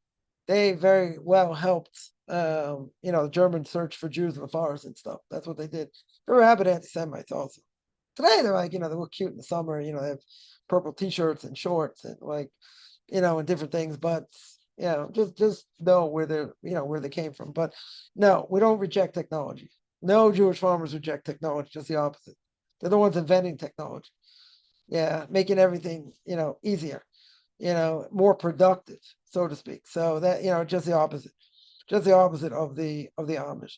very well helped, the Germans search for Jews in the forest and stuff. That's what they did. They were avid anti-Semites also. Today they're like, they look cute in the summer. They have purple T-shirts and shorts and like, and different things. But just know where they're, where they came from. But no, we don't reject technology. No Jewish farmers reject technology. Just the opposite. They're the ones inventing technology. Yeah, making everything easier, more productive, so to speak. So that just the opposite, of the Amish.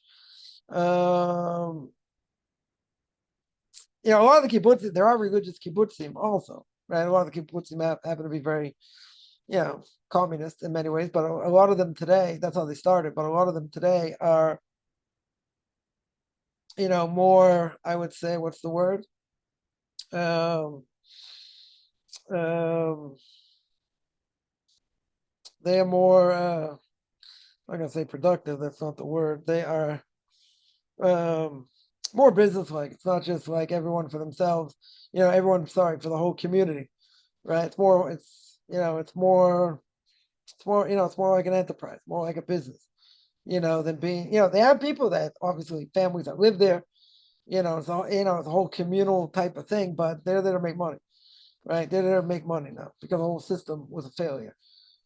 A lot of the kibbutzim, there are religious kibbutzim also, right? A lot of the kibbutzim happen to be very, communist in many ways, but a lot of them today, that's how they started, but a lot of them today are, more, I would say, what's the word? They are more, I'm not going to say productive, that's not the word. They are more business-like. It's not just like everyone for themselves, everyone, sorry, for the whole community, right? It's more like an enterprise, more like a business, than being, they have people that obviously families that live there, so, it's a whole communal type of thing, but they're there to make money, right? They're there to make money now because the whole system was a failure.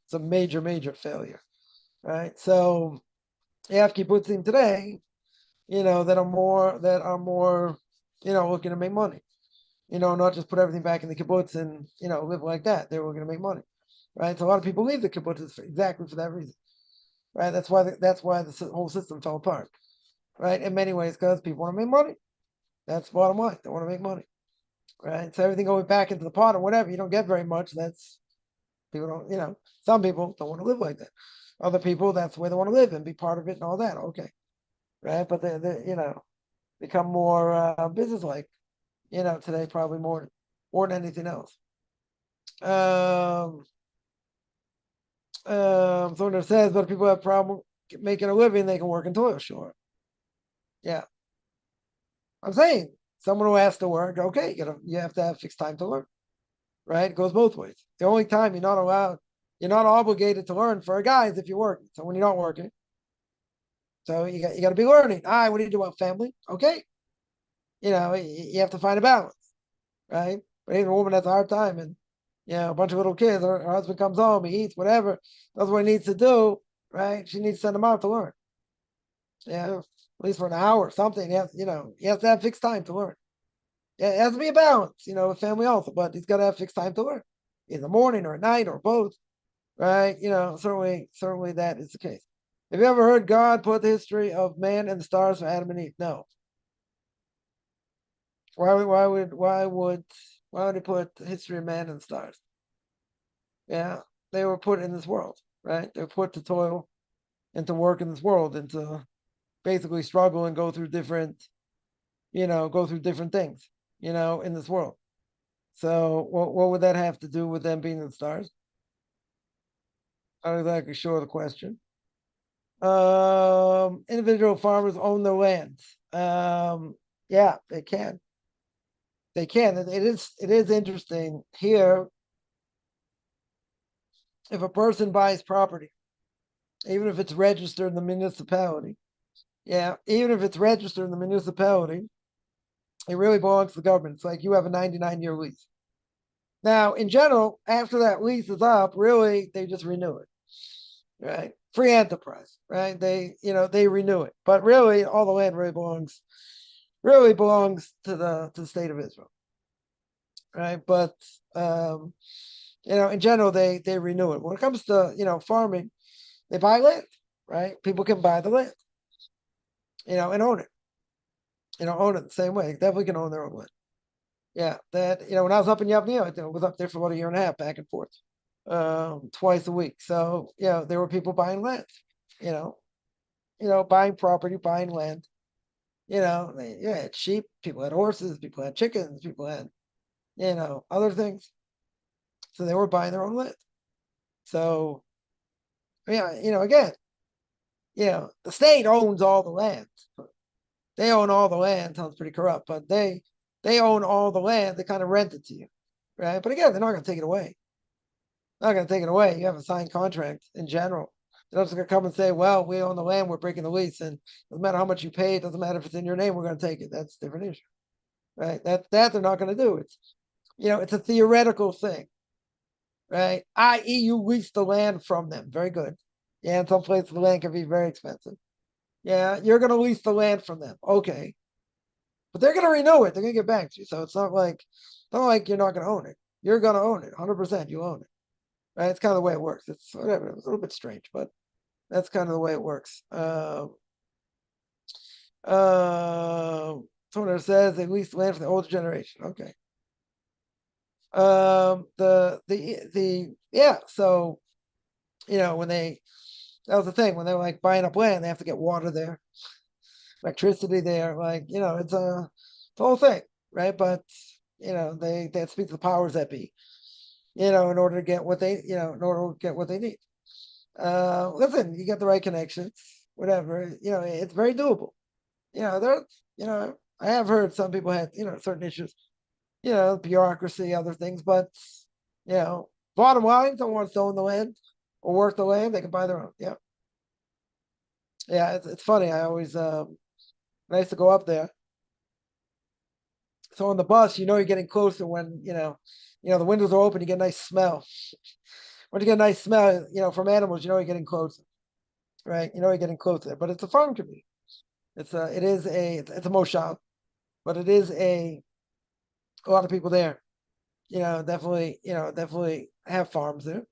It's a major, major failure, right? So you have kibbutzim today, that are more, looking to make money, not just put everything back in the kibbutz and, live like that. They were going to make money, right? So a lot of people leave the kibbutzes exactly for that reason, right? That's why the whole system fell apart, right? In many ways, because people want to make money. That's the bottom line. They want to make money, right? So everything going back into the pot or whatever, you don't get very much. That's people don't, some people don't want to live like that. Other people, that's the way they want to live and be part of it and all that. Okay, right? But they become more business-like, today probably more than anything else. So it says, but if people have a problem making a living, they can work in toil. Sure. Yeah. I'm saying someone who has to work, okay, you have to have fixed time to learn, right? It goes both ways. The only time you're not obligated to learn for a guy is if you're working. So when you're not working, so you got to be learning. All right, what do you do about family? Okay. You have to find a balance, right? But even a woman has a hard time and a bunch of little kids, her husband comes home, he eats, whatever, does what he needs to do, right? She needs to send him out to learn. Yeah, at least for an hour or something. He has to have fixed time to learn. Yeah, it has to be a balance, with family also, but he's got to have fixed time to learn in the morning or at night or both, right? Certainly that is the case. Have you ever heard God put the history of man and the stars for Adam and Eve? No. Why would he put the history of man and the stars? Yeah, they were put in this world, right? They were put to toil and to work in this world and to basically struggle and go through different things, in this world. So what would that have to do with them being in the stars? Not exactly sure of the question. Individual farmers own their lands. Yeah, they can. They can. It is interesting here. If a person buys property, even if it's registered in the municipality, yeah, even if it's registered in the municipality, it really belongs to the government. It's like you have a 99-year lease. Now, in general, after that lease is up, really they just renew it, right? Free enterprise, right? They renew it, but really all the land really belongs to the state of Israel, right? But um, in general they renew it. When it comes to farming, they buy land, right? People can buy the land, and own it, own it the same way. They definitely can own their own land. Yeah, that when I was up in Yavnei, I was up there for about a year and a half, back and forth, twice a week. So there were people buying land, you know, buying property, buying land. They had sheep, people had horses, people had chickens, people had other things. So they were buying their own land. So yeah, again, the state owns all the land. They own all the land. Sounds pretty corrupt, but they own all the land. They kind of rent it to you, right? But again, they're not going to take it away. Not going to take it away. You have a signed contract in general. They're not just going to come and say, "Well, we own the land. We're breaking the lease, and doesn't matter how much you pay. It doesn't matter if it's in your name. We're going to take it." That's a different issue, right? That they're not going to do. It's a theoretical thing, right? I.e., you lease the land from them. Very good. Yeah, in some places the land can be very expensive. Yeah, you're going to lease the land from them. Okay, but they're going to renew it. They're going to get back to you. So it's not like you're not going to own it. You're going to own it. 100%. You own it. Right? It's kind of the way it works. It's whatever. It's a little bit strange, but that's kind of the way it works. Someone says at least land for the older generation. Okay. Yeah. So when that was the thing, when they were like buying up land, they have to get water there, electricity there, it's a whole thing, right? But they have to speak to the powers that be, in order to get what they need. Listen, you get the right connections, whatever, it's very doable. There, I have heard some people had, certain issues, bureaucracy, other things, but bottom line, someone wants to own the land or work the land, they can buy their own. Yeah. Yeah, it's funny. I always when I used to go up there. So on the bus, you're getting closer when the windows are open. You get a nice smell. When you get a nice smell, from animals, you're getting closer, right? You're getting closer. But it's a farm community. It's a moshav, but it is a lot of people there. Definitely have farms there.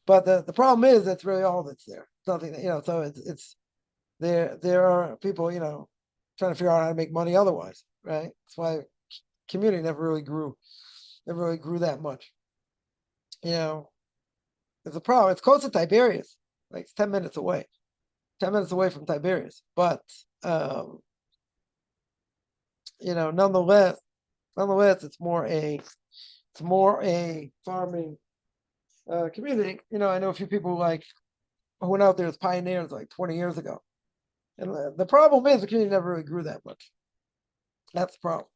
But the problem is that's really all that's there. Nothing, so it's there are people, trying to figure out how to make money otherwise, right? That's why community never really grew that much. There's a problem. It's close to Tiberias, like it's 10 minutes away. 10 minutes away from Tiberias. But nonetheless, it's more a farming community. I know a few people who went out there as pioneers like 20 years ago. And the problem is the community never really grew that much. That's the problem.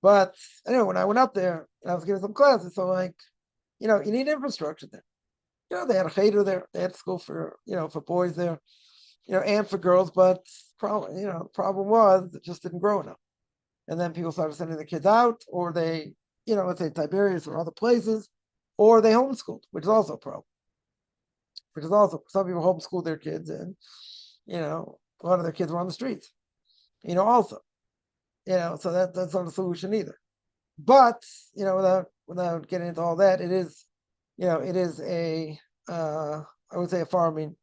But anyway, when I went up there, I was giving some classes. So you need infrastructure there. They had a cheder there. They had school for boys there, and for girls. But the problem was it just didn't grow enough. And then people started sending the kids out, or they, let's say Tiberias or other places, or they homeschooled, which is also a problem. Which is also, some people homeschool their kids, and a lot of their kids were on the streets. Also, so that's not a solution either. But without getting into all that, it is I would say a farming.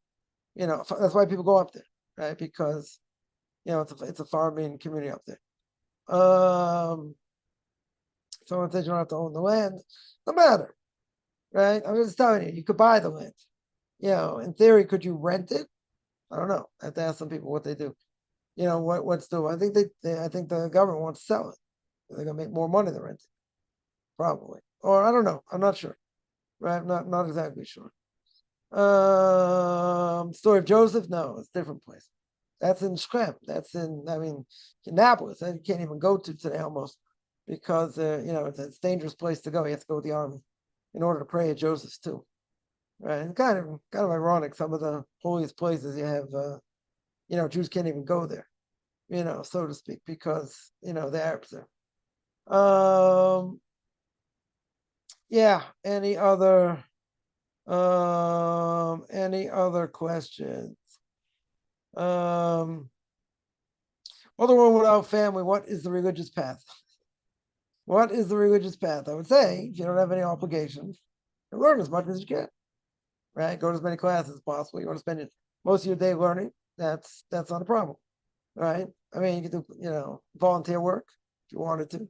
That's why people go up there, right? Because it's a farming community up there. Someone says you don't have to own the land. No matter, right? I'm just telling you, you could buy the land. In theory, could you rent it? I don't know. I have to ask some people what they do. What's the? I think I think the government wants to sell it. They're gonna make more money than renting, probably. Or I don't know. I'm not sure. Right? I'm not exactly sure. Story of Joseph? No, it's a different place. That's in Shechem. That's Annapolis. That you can't even go to today almost because it's a dangerous place to go. You have to go with the army in order to pray at Joseph's too. Right? And kind of ironic. Some of the holiest places you have, Jews can't even go there, so to speak, because the Arabs are. Yeah. Any other questions? Other one without family. What is the religious path? What is the religious path? I would say if you don't have any obligations, learn as much as you can. Right? Go to as many classes as possible. You want to spend most of your day learning. That's not a problem. Right? I mean, you could do volunteer work if you wanted to,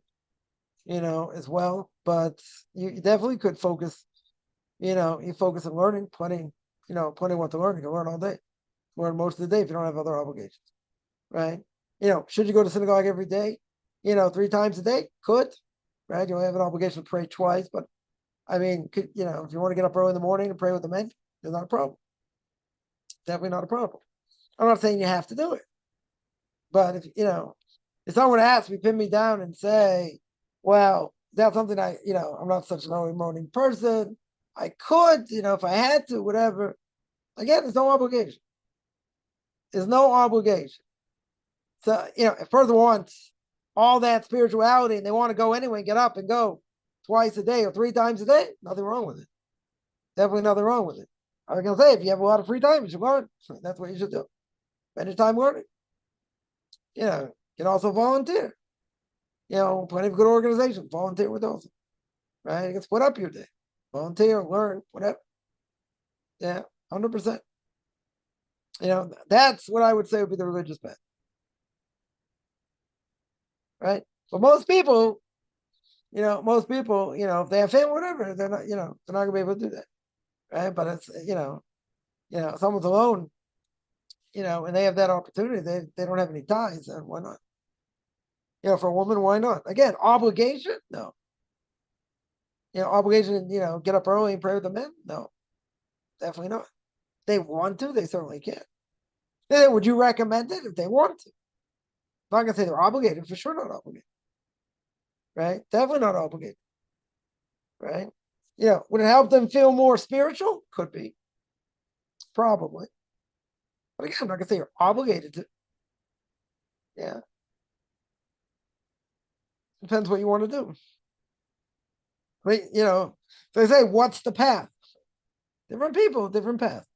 as well. But you definitely could focus. You focus on learning. Plenty what to learn. You can learn all day. Learn most of the day if you don't have other obligations. Right? Should you go to synagogue every day? 3 times a day? Could. Right? You only have an obligation to pray twice, but I mean, if you want to get up early in the morning and pray with the men, there's not a problem. Definitely not a problem. I'm not saying you have to do it, but if someone asks me, pin me down and say, well, that's something I'm not such an early morning person. I could, if I had to, whatever. Again, there's no obligation. There's no obligation. So, if a person wants all that spirituality and they want to go anyway, get up and go twice a day or 3 times a day, nothing wrong with it. Definitely nothing wrong with it. I was going to say, if you have a lot of free time, you should learn. That's what you should do. Spend your time learning. You can also volunteer. Plenty of good organizations. Volunteer with those. Right? You can split up your day. Volunteer, learn, whatever. Yeah, 100%. That's what I would say would be the religious path. Right? But most people, if they have family, whatever, they're not going to be able to do that. Right? But it's, someone's alone, and they have that opportunity, they don't have any ties, then why not? For a woman, why not? Again, obligation? No. Obligation, get up early and pray with the men? No, definitely not. They want to, they certainly can. Then would you recommend it if they want to? I'm not going to say they're obligated, for sure not obligated. Right? Definitely not obligated. Right? Would it help them feel more spiritual? Could be. Probably. But again, I'm not going to say you're obligated to. Yeah. Depends what you want to do. So they say, what's the path? Different people, different paths.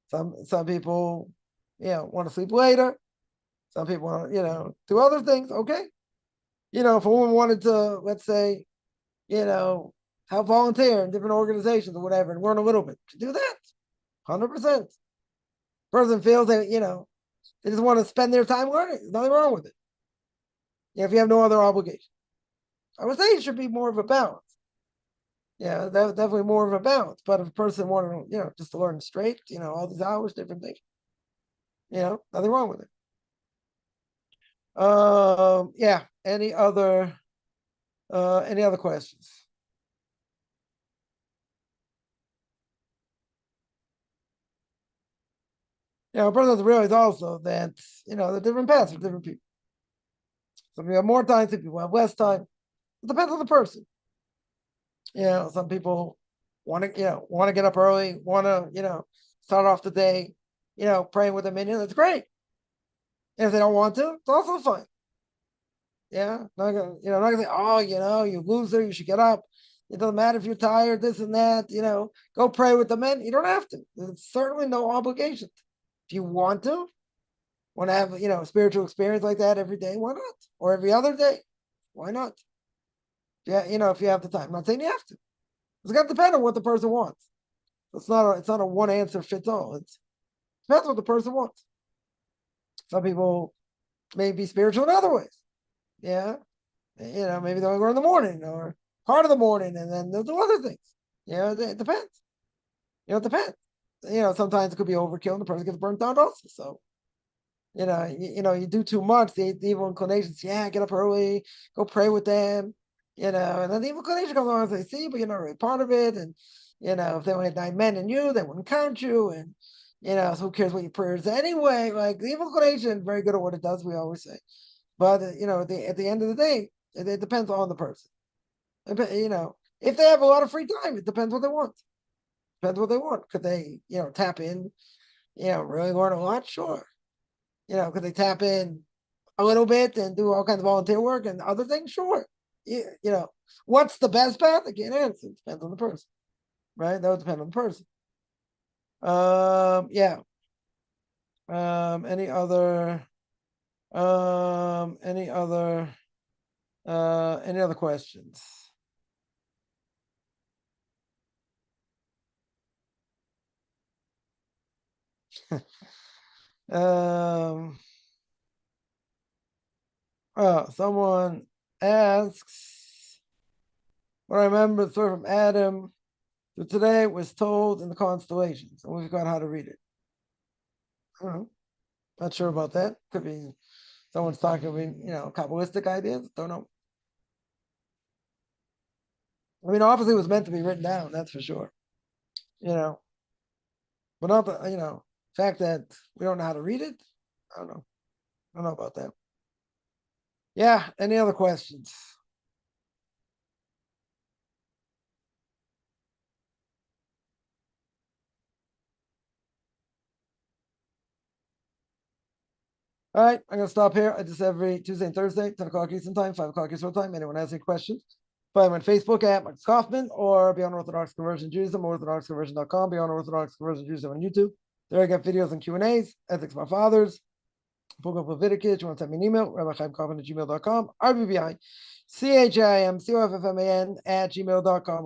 Some people, want to sleep later. Some people want to, do other things. Okay. If a woman wanted to, let's say, help volunteer in different organizations or whatever and learn a little bit, to do that. 100%. Person feels that, they just want to spend their time learning. There's nothing wrong with it. If you have no other obligation. I would say it should be more of a balance. Yeah, definitely more of a balance. But if a person wanted to, just to learn straight, all these hours, different things, nothing wrong with it. Yeah. Any other questions? A person has to realize also that, the different paths for different people. Some people have more time, some people have less time. It depends on the person. Some people want to get up early, want to, start off the day, praying with a minion. That's great. And if they don't want to, it's also fine. Yeah, not gonna say, oh, you loser, you should get up. It doesn't matter if you're tired, this and that. Go pray with the men. You don't have to. There's certainly no obligation. If you want to have a spiritual experience like that every day, why not? Or every other day, why not? Yeah, if you have the time. I'm not saying you have to. It's got to depend on what the person wants. It's not a one answer fits all. It depends what the person wants. Some people may be spiritual in other ways. Yeah. Maybe they'll go in the morning or part of the morning, and then they'll do other things. It depends. It depends. Sometimes it could be overkill and the person gets burnt out also. So, you do too much, the evil inclinations, get up early, go pray with them, and then the evil inclination comes along and say, see, but you're not really part of it. And, if they only had 9 men and you, they wouldn't count you. And, So who cares what your prayers anyway? Like the evil inclination, very good at what it does. We always say, but at the end of the day, it depends on the person. If they have a lot of free time, it depends what they want. Depends what they want. Could they, tap in, really learn a lot? Sure. Could they tap in a little bit and do all kinds of volunteer work and other things? Sure. What's the best path? I can't answer. It depends on the person, right? That would depend on the person. Yeah. Any other questions? um Someone asks, what I remember the story from Adam, so today was told in the constellations, and we forgot how to read it. I don't know. Not sure about that. Could be someone's talking about, Kabbalistic ideas. Don't know. I mean, obviously it was meant to be written down, that's for sure. But not the, fact that we don't know how to read it. I don't know. I don't know about that. Yeah. Any other questions? All right, I'm gonna stop here. I just every Tuesday and Thursday, 10 o'clock Eastern time, 5 o'clock Eastern time. Anyone has any questions? Find me on Facebook at Marcus Kaufman or Beyond Orthodox Conversion Judaism, orthodoxconversion.com, Beyond Orthodox Conversion Judaism on YouTube. There I got videos and Q&As, ethics of our fathers, book of Leviticus. You want to send me an email, rabbichaimkaufman@gmail.com, RBBI, CHIMCOFFMAN at gmail.com.